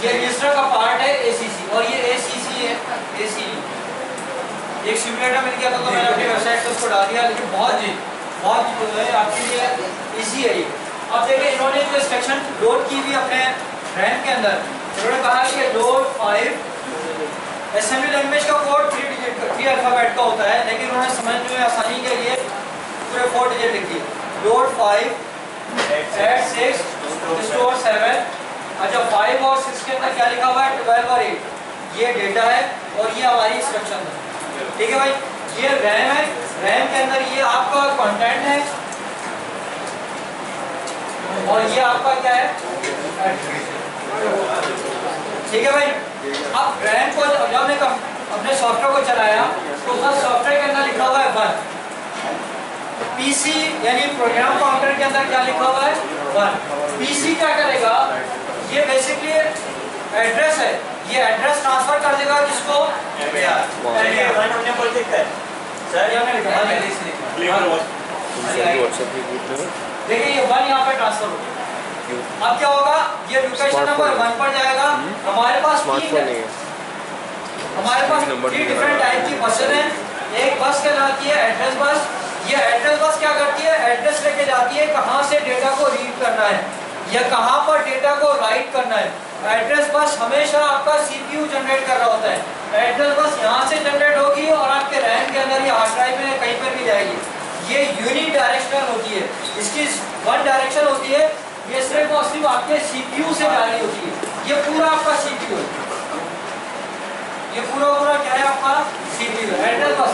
ये रजिस्टर का पार्ट है ACC और ये ACC है ACD। एक सिमुलेटर मिल गया था तो मैंने अपनी वेबसाइट पे उसको डाल दिया, लेकिन बहुत जो है आपके लिए इजी है ये। अब देखिए इन्होंने जो इंस्ट्रक्शन लोड की भी अपने रैम के अंदर, इन्होंने कहा कि लोड 5 असेंबली लैंग्वेज का कोड 3 अल्फाबेट का होता है, लेकिन उन्होंने समझने में आसानी के लिए पूरे 4 डिजिट लिख दिए। Load 5 add 6 store 7। अच्छा 5 और 6 के अंदर क्या लिखा हुआ है 12 और 8, ये डेटा है और ये हमारी इंस्ट्रक्शन है। ठीक है भाई, ये रैम है, रैम के अंदर ये आपका कंटेंट है और ये आपका क्या है ठीक है भाई। अब रैम को जब हमने अपने सॉफ्टवेयर को चलाया तो उस सॉफ्टवेयर के अंदर लिखा हुआ है 1। पीसी यानी प्रोग्राम काउंटर के अंदर क्या लिखा हुआ है 1। पीसी क्या करेगा, ये बेसिकली एड्रेस है, ये एड्रेस ट्रांसफर कर देगा किसको हमने बोल दिया है सर, ये हमने लिखा है देखिए ये 1 यहाँ पे ट्रांसफर हो गया। अब क्या होगा, ये लोकेशन नंबर 1 पर जाएगा। हमारे पास 3 है, हमारे पास 3 डिफरेंट टाइप की बसें हैं। एक बस कहलाती है एड्रेस बस। ये एड्रेस बस क्या करती है, एड्रेस लेके जाती है कहाँ से डेटा को रीड करना है या कहाँ पर डेटा को राइट करना है। एड्रेस बस हमेशा आपका CPU जनरेट कर रहा होता है। एड्रेस बस यहाँ से जनरेट होगी और आपके रैम के अंदर या हार्ड ड्राइव में कहीं पर भी जाएगी। ये यूनि डायरेक्शनल होती है, इसकी 1 डायरेक्शन होती है, ये सिर्फ और सिर्फ आपके CPU से जा रही होती है। ये पूरा आपका CPU है, ये पूरा क्या है आपका CPU है। Address bus,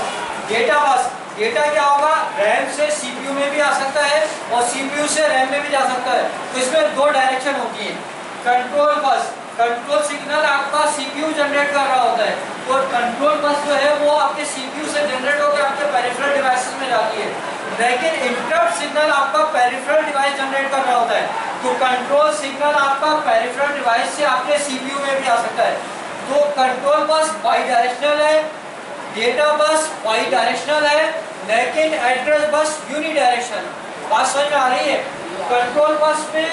data bus, data क्या होगा रैम से CPU में भी आ सकता है और CPU से रैम में भी जा सकता है। तो इसमें 2 डायरेक्शन होती है। कंट्रोल बस, कंट्रोल सिग्नल आपका CPU जनरेट कर रहा होता है, तो कंट्रोल बस जो है वो आपके CPU से जनरेट होकर आपके पेरिफेरल डिवाइसेस में जाती है, लेकिन इंटरप्ट सिग्नल आपका पेरिफेरल डिवाइस जनरेट कर रहा होता है। तो कंट्रोल सिग्नल आपका पेरिफेरल डिवाइस से आपके CPU में भी आ सकता है। तो कंट्रोल बस बाई डायरेक्शनल है, डेटा बस बाई डायरेक्शनल है, लेकिन एड्रेस बस यूनि डायरेक्शनल। बात समझ में आ रही है? कंट्रोल बस में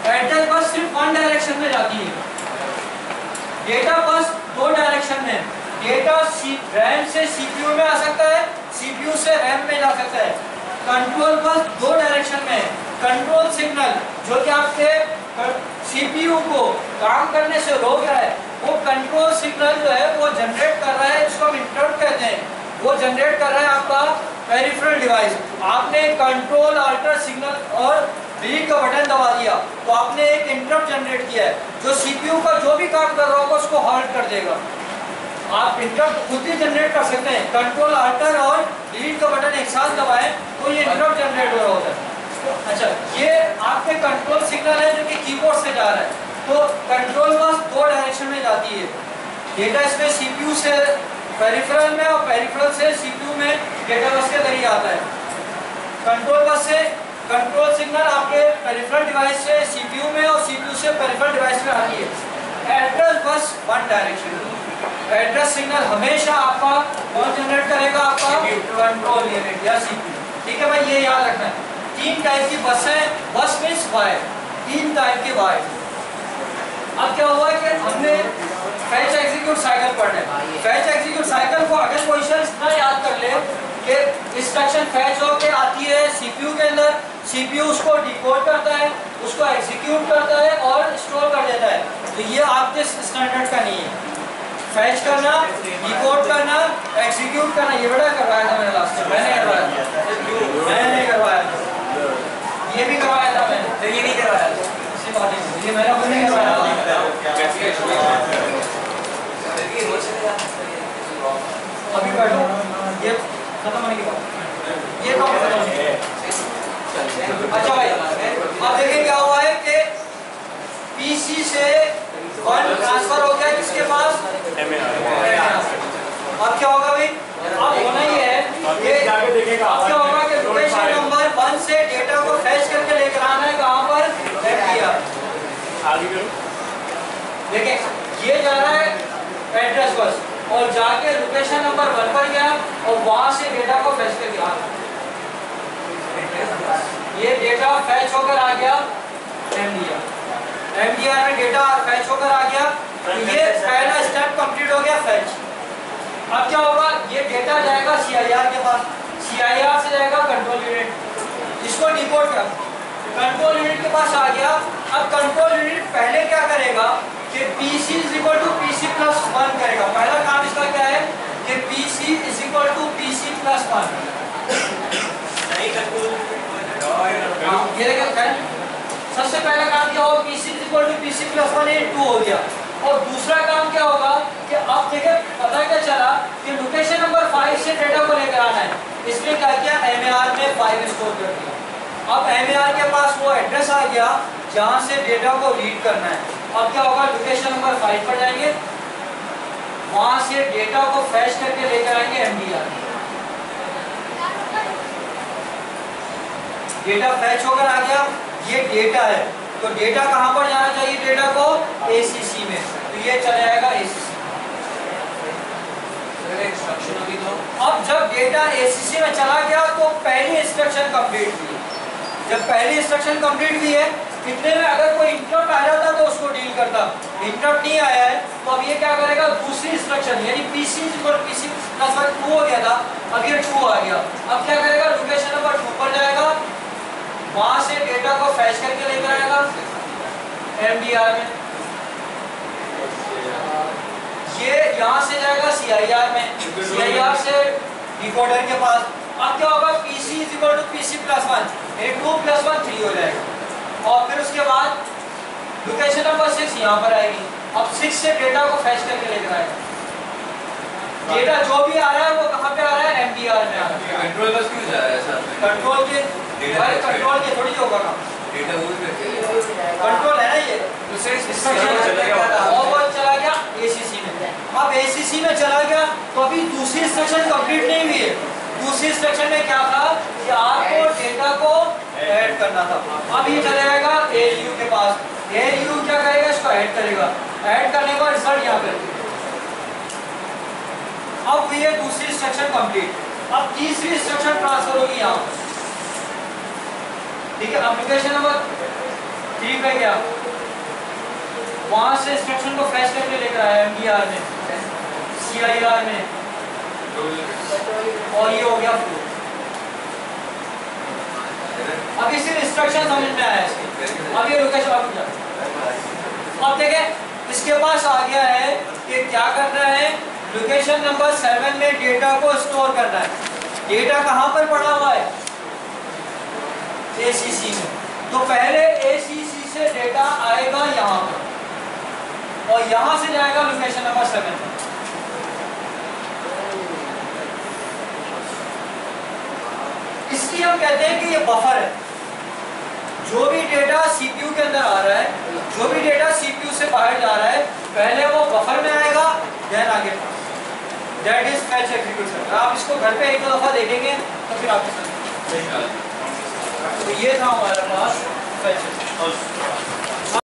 एड्रेस बस सिर्फ 1 डायरेक्शन में जाती है, डेटा बस 2 डायरेक्शन में। डेटा रैम से CPU में आ सकता है, CPU से रैम में जा सकता है। कंट्रोल बस 2 डायरेक्शन में। कंट्रोल सिग्नल जो कि आपके CPU को काम करने से रोक रहा है, वो कंट्रोल सिग्नल जो है वो जनरेट कर रहा है, इसको हम इंटरप्ट कहते हैं। वो जनरेट कर रहा है आपका पेरिफेरल डिवाइस। आपने कंट्रोल अल्टर सिग्नल और डिलीट का बटन दबा दिया तो आपने एक इंटरप्ट जनरेट किया है, जो CPU का जो भी काम कर रहा होगा उसको हॉल्ट कर देगा। आप इंटरप्ट खुद ही जनरेट कर सकते हैं, कंट्रोल अल्टर और डिलीट का बटन एक साथ दबाएं तो ये इंटरप्ट जनरेट हो रहा होता है। अच्छा, ये आपके कंट्रोल सिग्नल है जो कि कीबोर्ड से जा रहा है। तो कंट्रोल बस 2 डायरेक्शन में जाती है, डेटा इसमें CPU से पेरिफेरल में और पेरिफेरल से CPU में डेटा बस के जरिए आता है। कंट्रोल बस से कंट्रोल सिग्नल आपके पेरिफेरल डिवाइस से CPU में और CPU से पेरिफेरल डिवाइस में आती है। Address bus 1 direction. Address signal हमेशा आपका कौन जनरेट करेगा, आपका कंट्रोल यूनिट या CPU। ठीक है भाई, ये याद रखना है। 3 टाइप की बस है, बस मींस वायर, 3 टाइप के वायर। अब क्या हुआ कि हमने फैच एग्जीक्यूट साइकिल पढ़ना है। फैच एग्जीक्यूट साइकिल को अगर पोजीशन इतना याद कर ले कि इंस्ट्रक्शन फैच होके आती है CPU के अंदर, CPU उसको डिकोड करता है, उसको एग्जीक्यूट करता है और स्टोर कर देता है। तो ये आपके स्टैंडर्ड का नहीं है। फैच करना, डिकोड करना, एग्जीक्यूट करना, ये बड़ा करवाया था मैंने लास्ट में। मैंने करवाया था, ये भी करवाया था मैंने, तो ये नहीं करवाया था। ये मैंने खुद नहीं करवाया था। अभी कर लो, ये खत्म होने के बाद ये टॉपिक खत्म हो गया। अच्छा भाई, अब देखिए क्या हुआ है कि PC से फंड ट्रांसफर हो गया किसके पास, अब क्या होगा भाई, अब होना ही है कि अब क्या होगा कि लोकेशन नंबर 1 से डेटा को फैच करके लेकर आना है कहां पर, देखिए ये जा रहा है एड्रेस बस और जाके लोकेशन नंबर 1 पर गया और वहां से डेटा को फैच करके आ गया। ये डेटा फैच होकर आ गया, दिया MDR में डेटा फैच होकर आ गया, तो ये पहला स्टेप कंप्लीट हो गया फैच। अब क्या होगा, ये डेटा जाएगा CIR के पास, CIR से जाएगा कंट्रोल यूनिट, इसको डिकोड कर कंट्रोल यूनिट के पास आ गया। अब कंट्रोल यूनिट पहले क्या करेगा कि PC = PC+1 करेगा। पहला काम इसका क्या है कि PC = PC+1। नहीं कंट्रोल ये देखिए, सबसे पहला काम क्या होगा, PC = PC+1 ये 2 हो गया। और दूसरा काम क्या होगा कि अब देखिए पता क्या चला कि लोकेशन नंबर 5 से डेटा को लेकर आना है, इसलिए क्या किया, MAR में 5 स्टोर कर दिया। अब MAR के पास वो एड्रेस आ गया जहां से डेटा को रीड करना है। अब क्या होगा, लोकेशन नंबर 5 पर जाएंगे, वहां से डेटा को फैच करके लेकर आएंगे MDR। डेटा फैच होकर आ गया, ये डेटा है, तो डेटा कहां पर जाना चाहिए, डेटा को ACC में, तो ये चला जाएगा ACC। अब जब डेटा ACC में चला गया तो पहली इंस्ट्रक्शन कंप्लीट हुई। जब पहली इंस्ट्रक्शन कंप्लीट हुई है, इतने में अगर कोई इंटरप्ट आ जाता तो उसको डील करता, इंटरप्ट नहीं आया है तो अब ये क्या करेगा, दूसरी इंस्ट्रक्शन यानी PC = PC+1 2 हो गया था, अब ये 2 आ गया। अब क्या करेगा, लोकेशन नंबर 2 पर जाएगा, वहां से डेटा को फैच करके लेकर आएगा MDR में, ये यहाँ से जाएगा CIR में, CIR से डिकोडर के पास। अब क्या होगा, PC = PC+1 यानी 2 + 1 3 हो जाएगा। और फिर उसके बाद लोकेशन नंबर 6 यहाँ पर आएगी। अब 6 से डेटा को फैच करके लेकर आएगा। डेटा जो भी आ रहा है वो कहाँ पे आ रहा है, MDR में आ रहा है। कंट्रोल बस क्यों जा रहा है सर? कंट्रोल के कंट्रोल के थोड़ी होगा काम, डेटा यूज करके कंट्रोल है ना ये, तो से इंस्ट्रक्शन चला गया और वो चला गया ACC में। अब ACC में चला गया तो अभी दूसरी इंस्ट्रक्शन कंप्लीट नहीं हुई है। दूसरी इंस्ट्रक्शन में क्या था कि आपको डेटा को ऐड करना था। अब ये चला जाएगा ALU के पास, ALU क्या करेगा, इसको ऐड करेगा, ऐड करने के बाद रिजल्ट यहाँ पे। अब ये दूसरी इंस्ट्रक्शन कंप्लीट। अब तीसरी इंस्ट्रक्शन ट्रांसफर होगी यहाँ, ठीक है। एप्लीकेशन नंबर 3 पे गया, वहां से इंस्ट्रक्शन को फैच करके लेकर आया MDR में, CIR में, और ये हो गया फ्लो। अब इसी इंस्ट्रक्शन समझ में आया इसके। अब ये लोकेशन अब देखें, इसके पास आ गया है कि क्या करना है, लोकेशन नंबर 7 में डेटा को स्टोर करना है। डेटा कहां पर पड़ा हुआ है, ACC में, तो पहले ACC से डेटा आएगा यहाँ पर और यहाँ से जाएगा लोकेशन नंबर 7 पर। इसलिए हम कहते हैं कि ये बफर है। जो भी डेटा CPU के अंदर आ रहा है, जो भी डेटा CPU से बाहर जा रहा है, पहले वो बफर में आएगा, देन आगे दैट इज फैच एग्जीक्यूशन। आप इसको घर पे एक दो दफा देखेंगे तो फिर आपको समझ। तो ये था हमारे पास फैच।